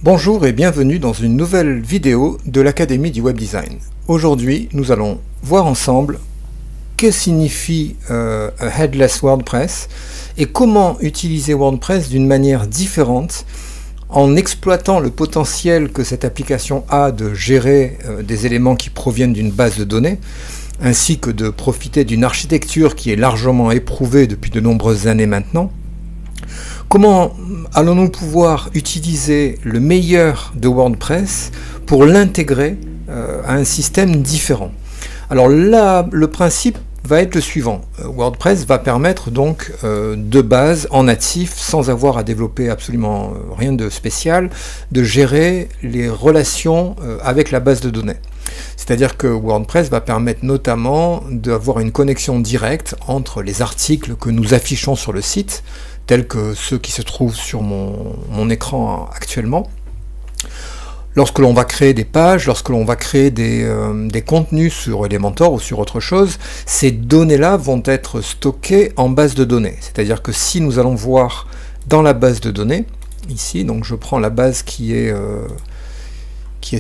Bonjour et bienvenue dans une nouvelle vidéo de l'Académie du Web Design. Aujourd'hui, nous allons voir ensemble que signifie un Headless WordPress et comment utiliser WordPress d'une manière différente en exploitant le potentiel que cette application a de gérer des éléments qui proviennent d'une base de données, ainsi que de profiter d'une architecture qui est largement éprouvée depuis de nombreuses années maintenant. Comment allons-nous pouvoir utiliser le meilleur de WordPress pour l'intégrer à un système différent? Alors là, le principe va être le suivant. WordPress va permettre donc de base, en natif, sans avoir à développer absolument rien de spécial, de gérer les relations avec la base de données. C'est-à-dire que WordPress va permettre notamment d'avoir une connexion directe entre les articles que nous affichons sur le site, tels que ceux qui se trouvent sur mon écran actuellement. Lorsque l'on va créer des pages, lorsque l'on va créer des contenus sur Elementor ou sur autre chose, ces données-là vont être stockées en base de données. C'est-à-dire que si nous allons voir dans la base de données, ici, donc je prends la base qui est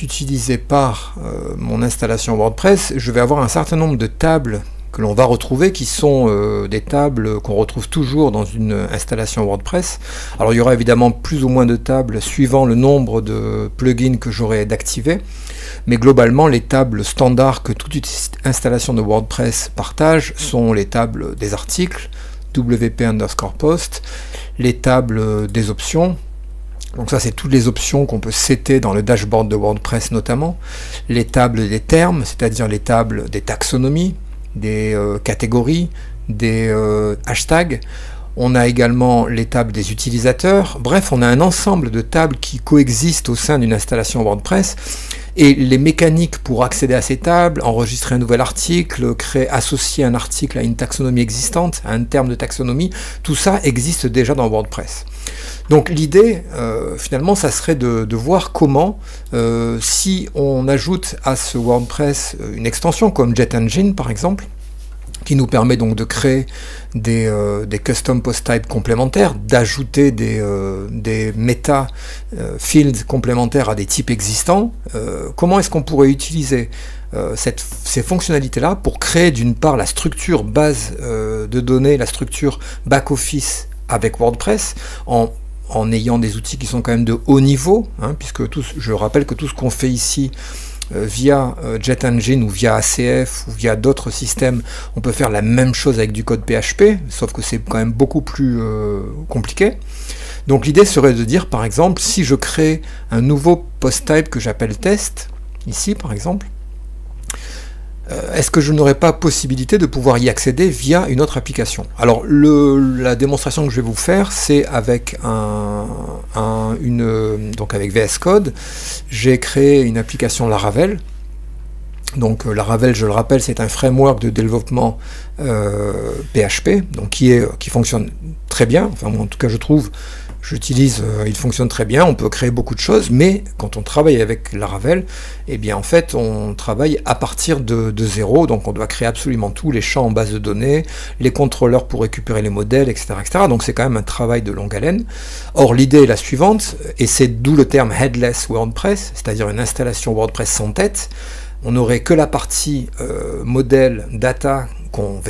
utilisée par mon installation WordPress, je vais avoir un certain nombre de tables que l'on va retrouver, qui sont des tables qu'on retrouve toujours dans une installation WordPress. Alors il y aura évidemment plus ou moins de tables suivant le nombre de plugins que j'aurai d'activer, mais globalement les tables standards que toute installation de WordPress partage sont les tables des articles, wp_post, les tables des options. Donc ça, c'est toutes les options qu'on peut setter dans le dashboard de WordPress notamment, les tables des termes, c'est-à-dire les tables des taxonomies, des catégories, des hashtags. On a également les tables des utilisateurs. Bref, on a un ensemble de tables qui coexistent au sein d'une installation WordPress, et les mécaniques pour accéder à ces tables, enregistrer un nouvel article, associer un article à une taxonomie existante, à un terme de taxonomie, tout ça existe déjà dans WordPress. Donc l'idée, finalement, ça serait de voir comment, si on ajoute à ce WordPress une extension comme JetEngine par exemple, qui nous permet donc de créer des custom post types complémentaires, d'ajouter des méta fields complémentaires à des types existants. Comment est-ce qu'on pourrait utiliser ces fonctionnalités-là pour créer d'une part la structure base de données, la structure back-office avec WordPress, en ayant des outils qui sont quand même de haut niveau, hein, puisque je rappelle que tout ce qu'on fait ici via JetEngine ou via ACF ou via d'autres systèmes, on peut faire la même chose avec du code PHP, sauf que c'est quand même beaucoup plus compliqué. Donc l'idée serait de dire, par exemple, si je crée un nouveau post type que j'appelle test, ici par exemple, est-ce que je n'aurais pas possibilité de pouvoir y accéder via une autre application? Alors la démonstration que je vais vous faire, c'est avec donc avec VS Code. J'ai créé une application Laravel. Donc Laravel, je le rappelle, c'est un framework de développement PHP, donc qui fonctionne très bien. Enfin moi, en tout cas je trouve, il fonctionne très bien, on peut créer beaucoup de choses, mais quand on travaille avec Laravel, eh bien en fait on travaille à partir de zéro, donc on doit créer absolument tout, les champs en base de données, les contrôleurs pour récupérer les modèles, etc. etc. Donc c'est quand même un travail de longue haleine. Or l'idée est la suivante, et c'est d'où le terme Headless WordPress, c'est-à-dire une installation WordPress sans tête. On n'aurait que la partie modèle, data qu'on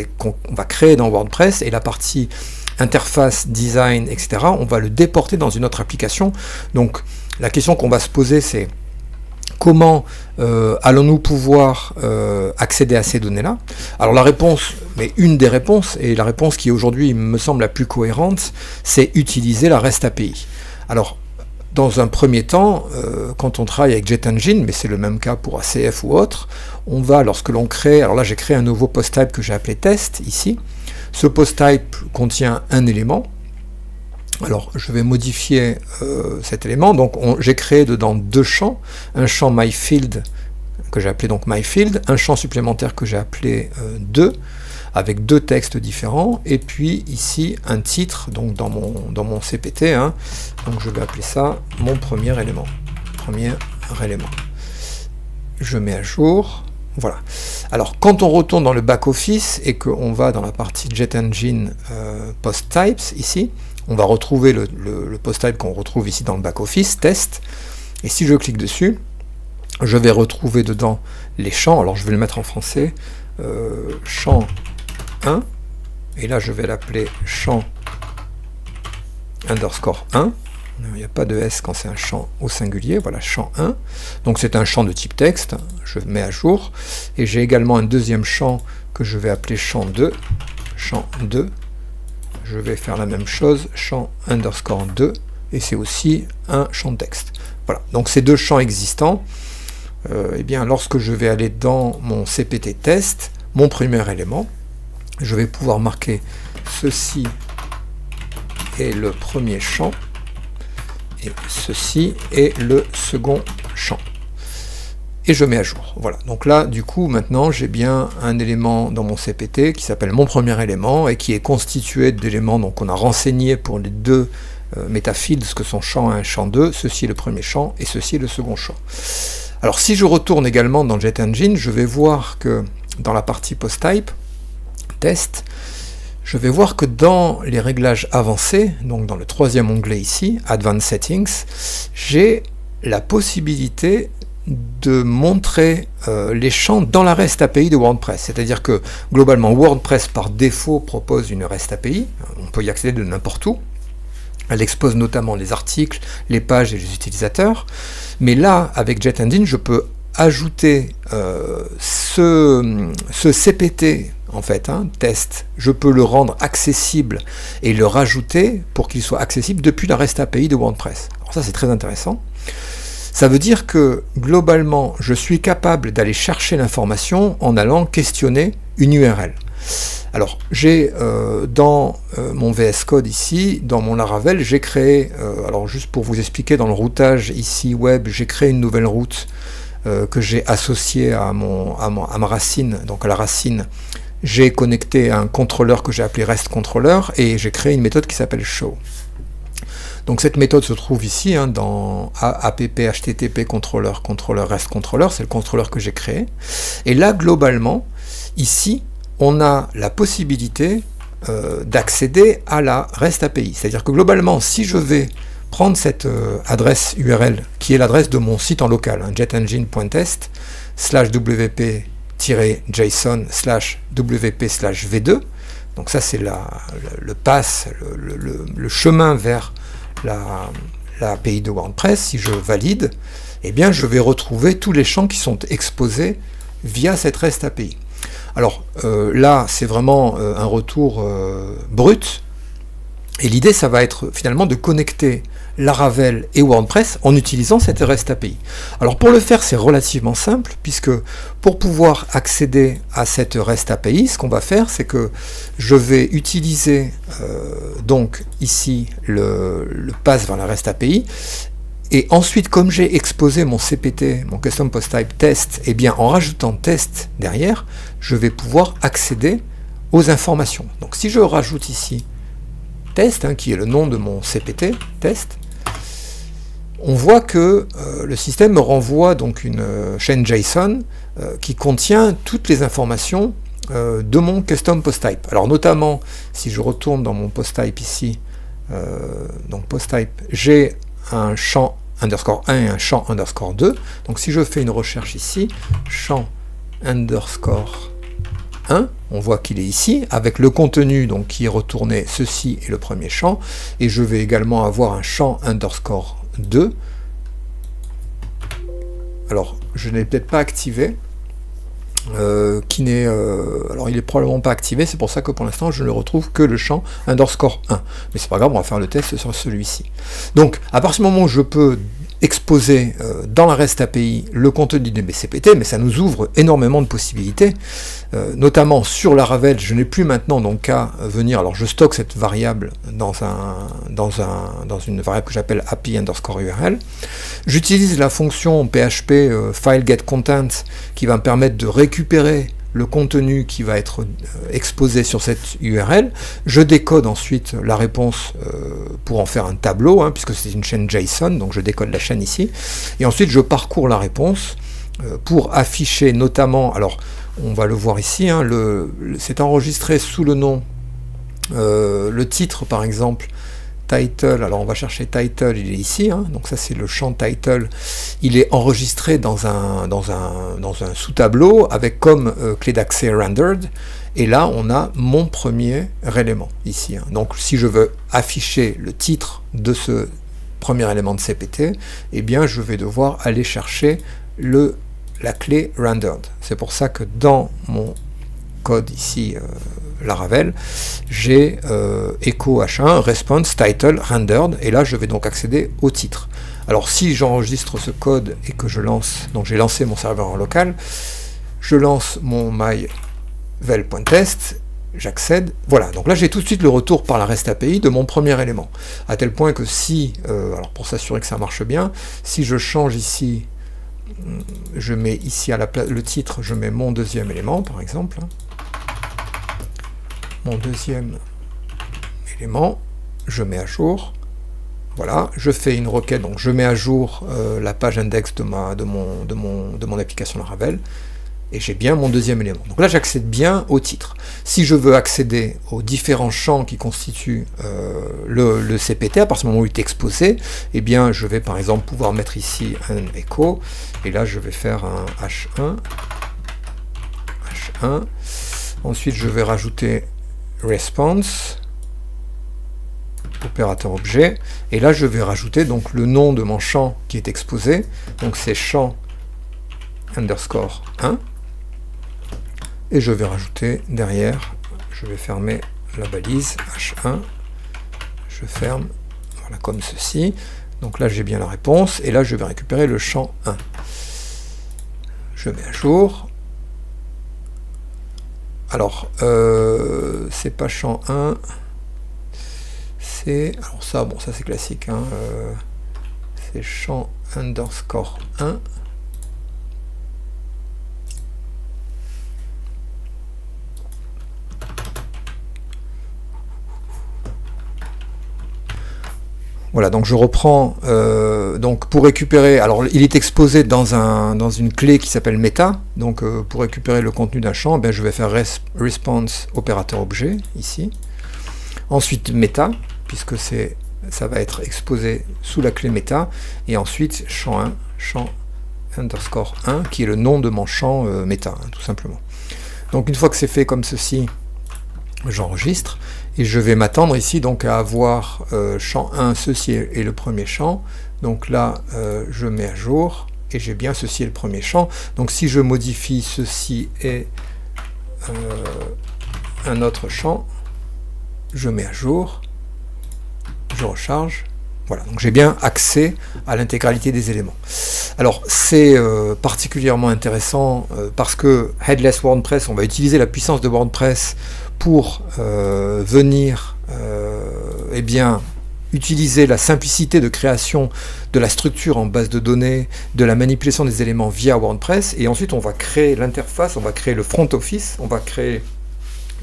va créer dans WordPress, et la partie interface, design, etc., on va le déporter dans une autre application. Donc la question qu'on va se poser, c'est comment allons-nous pouvoir accéder à ces données-là? Alors la réponse, mais une des réponses, et la réponse qui aujourd'hui me semble la plus cohérente, c'est utiliser la REST API. Alors dans un premier temps, quand on travaille avec JetEngine, mais c'est le même cas pour ACF ou autre, on va, lorsque l'on crée, alors là j'ai créé un nouveau post type que j'ai appelé test ici. Ce post type contient un élément. Alors je vais modifier cet élément. Donc j'ai créé dedans deux champs, un champ myfield que j'ai appelé donc myfield, un champ supplémentaire que j'ai appelé 2, avec deux textes différents, et puis ici un titre, donc dans mon CPT, hein, donc je vais appeler ça mon premier élément. Je mets à jour, voilà. Alors quand on retourne dans le back-office et qu'on va dans la partie JetEngine post types ici, on va retrouver le post type qu'on retrouve ici dans le back-office, test. Et si je clique dessus, je vais retrouver dedans les champs. Alors je vais le mettre en français, champ 1, et là je vais l'appeler champ underscore 1. Il n'y a pas de S quand c'est un champ au singulier, voilà, champ 1. Donc c'est un champ de type texte, je mets à jour. Et j'ai également un deuxième champ que je vais appeler champ 2. Champ 2. Je vais faire la même chose, champ underscore 2. Et c'est aussi un champ de texte. Voilà, donc ces deux champs existants, eh bien, lorsque je vais aller dans mon CPT test, mon premier élément, je vais pouvoir marquer ceci est le premier champ. Et ceci est le second champ. Et je mets à jour. Voilà. Donc là, du coup, maintenant, j'ai bien un élément dans mon CPT qui s'appelle mon premier élément et qui est constitué d'éléments qu'on a renseignés pour les deux métafields que sont champ 1 et champ 2. Ceci est le premier champ et ceci est le second champ. Alors, si je retourne également dans JetEngine, je vais voir que dans la partie posttype, test, je vais voir que dans les réglages avancés, donc dans le troisième onglet ici, Advanced Settings, j'ai la possibilité de montrer les champs dans la REST API de WordPress. C'est-à-dire que globalement WordPress par défaut propose une REST API, on peut y accéder de n'importe où. Elle expose notamment les articles, les pages et les utilisateurs. Mais là, avec JetEngine, je peux ajouter ce CPT en fait, test, je peux le rendre accessible et le rajouter pour qu'il soit accessible depuis la REST API de WordPress. Alors ça c'est très intéressant. Ça veut dire que globalement je suis capable d'aller chercher l'information en allant questionner une URL. Alors j'ai dans mon VS Code ici, dans mon Laravel, j'ai créé, alors juste pour vous expliquer, dans le routage ici web, j'ai créé une nouvelle route que j'ai associée à ma racine, donc à la racine. J'ai connecté un contrôleur que j'ai appelé REST-Controller et j'ai créé une méthode qui s'appelle show. Donc cette méthode se trouve ici dans app http controller REST-Controller, c'est le contrôleur que j'ai créé. Et là, globalement, ici, on a la possibilité d'accéder à la REST API. C'est-à-dire que globalement, si je vais prendre cette adresse URL, qui est l'adresse de mon site en local, jetengine.test/wp JSON/wp/v2, donc ça c'est le pass, le chemin vers la API de WordPress. Si je valide, eh bien je vais retrouver tous les champs qui sont exposés via cette REST API. Alors là c'est vraiment un retour brut, et l'idée ça va être finalement de connecter Laravel et WordPress en utilisant cette REST API. Alors pour le faire c'est relativement simple, puisque pour pouvoir accéder à cette REST API, ce qu'on va faire c'est que je vais utiliser donc ici le pass vers la REST API, et ensuite comme j'ai exposé mon CPT, mon Custom Post Type Test, et bien en rajoutant test derrière, je vais pouvoir accéder aux informations. Donc si je rajoute ici test, qui est le nom de mon CPT, test, on voit que le système me renvoie donc une chaîne JSON qui contient toutes les informations de mon custom post type. Alors notamment, si je retourne dans mon post type ici, donc post type, j'ai un champ underscore 1 et un champ underscore 2. Donc si je fais une recherche ici, champ underscore 1, on voit qu'il est ici, avec le contenu donc qui est retourné, ceci est le premier champ, et je vais également avoir un champ underscore 2. Alors je n'ai peut-être pas activé, alors il est probablement pas activé, c'est pour ça que pour l'instant je ne retrouve que le champ underscore 1, mais c'est pas grave, on va faire le test sur celui-ci. Donc à partir du moment où je peux exposer dans la REST API le contenu de mes CPT, mais ça nous ouvre énormément de possibilités, notamment sur Laravel, je n'ai plus maintenant donc qu'à venir, alors je stocke cette variable dans une variable que j'appelle API underscore URL, j'utilise la fonction PHP file get content qui va me permettre de récupérer le contenu qui va être exposé sur cette URL, je décode ensuite la réponse pour en faire un tableau, puisque c'est une chaîne JSON, donc je décode la chaîne ici, et ensuite je parcours la réponse pour afficher notamment, alors on va le voir ici, c'est enregistré sous le nom, le titre par exemple, title, alors on va chercher title, il est ici, hein, donc ça c'est le champ title, il est enregistré dans un sous-tableau avec comme clé d'accès rendered, et là on a mon premier élément ici, hein. Donc si je veux afficher le titre de ce premier élément de CPT, eh bien je vais devoir aller chercher la clé rendered. C'est pour ça que dans mon code ici, Laravel, j'ai echo h1 response title rendered, et là je vais donc accéder au titre. Alors si j'enregistre ce code et que je lance, donc j'ai lancé mon serveur en local, je lance mon myvel.test, j'accède, voilà, donc là j'ai tout de suite le retour par la REST API de mon premier élément, à tel point que si, alors pour s'assurer que ça marche bien, si je change ici, je mets ici à la place le titre, je mets mon deuxième élément par exemple, mon deuxième élément, je mets à jour, voilà, je fais une requête, donc je mets à jour la page index de mon application Laravel, et j'ai bien mon deuxième élément. Donc là j'accède bien au titre. Si je veux accéder aux différents champs qui constituent le CPT, à partir du moment où il est exposé, eh bien je vais par exemple pouvoir mettre ici un echo, et là je vais faire un H1, ensuite je vais rajouter response, opérateur objet, et là je vais rajouter donc le nom de mon champ qui est exposé, donc c'est champ underscore 1, et je vais rajouter derrière, je vais fermer la balise H1, je ferme, voilà, comme ceci, donc là j'ai bien la réponse, et là je vais récupérer le champ 1. Je mets à jour. Alors, c'est pas champ 1, c'est, alors ça, bon, ça c'est classique, hein, c'est champ underscore 1. Voilà, donc je reprends, donc pour récupérer, alors il est exposé dans une clé qui s'appelle meta, donc pour récupérer le contenu d'un champ, ben, je vais faire response opérateur objet, ici. Ensuite meta, puisque ça va être exposé sous la clé meta, et ensuite champ 1, champ underscore 1, qui est le nom de mon champ meta, hein, tout simplement. Donc une fois que c'est fait comme ceci, j'enregistre, et je vais m'attendre ici donc à avoir champ 1, ceci est le premier champ, donc là je mets à jour, et j'ai bien ceci est le premier champ, donc si je modifie ceci est un autre champ, je mets à jour, je recharge, voilà, donc j'ai bien accès à l'intégralité des éléments. Alors c'est particulièrement intéressant parce que Headless WordPress, on va utiliser la puissance de WordPress pour venir eh bien, utiliser la simplicité de création de la structure en base de données, de la manipulation des éléments via WordPress, et ensuite on va créer l'interface, on va créer le front office, on va créer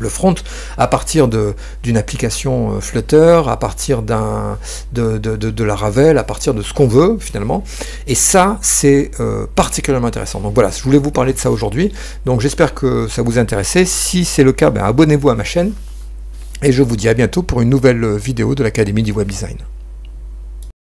le front à partir d'une application Flutter, à partir de Laravel, à partir de ce qu'on veut finalement, et ça c'est particulièrement intéressant. Donc voilà, je voulais vous parler de ça aujourd'hui, donc j'espère que ça vous intéressait. Si c'est le cas, ben, abonnez-vous à ma chaîne, et je vous dis à bientôt pour une nouvelle vidéo de l'Académie du Web Design.